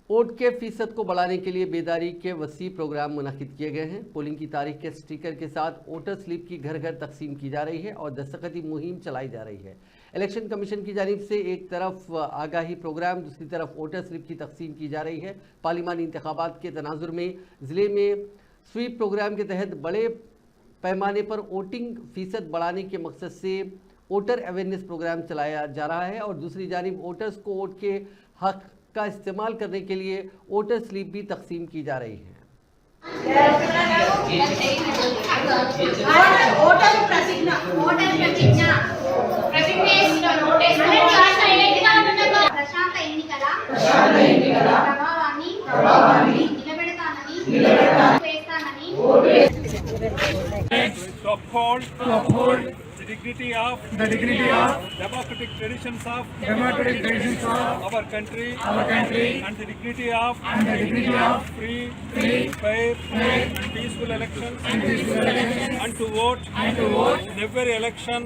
Vote के फीसद को बढ़ाने के लिए बेदारी के वसी प्रोग्राम मुनक्किद किए गए हैं। पोलिंग की तारीख के स्टिकर के साथ वोटर स्लिप की घर घर तकसीम की जा रही है और दस्तखती मुहिम चलाई जा रही है। इलेक्शन कमीशन की जानिब से एक तरफ आगाही प्रोग्राम, दूसरी तरफ वोटर स्लिप की तकसीम की जा रही है। पार्लिमानी इंतखाबात के तनाजुर में ज़िले में स्वीप प्रोग्राम के तहत बड़े पैमाने पर वोटिंग फीसद बढ़ाने के मकसद से वोटर अवेयरनेस प्रोग्राम चलाया जा रहा है और दूसरी जानिब वोटर्स को वोट के हक का इस्तेमाल करने के लिए वोटर स्लिप भी तकसीम की जा रही है। To uphold the dignity of democratic traditions of our country and the dignity of free, fair and peaceful elections and to vote in every election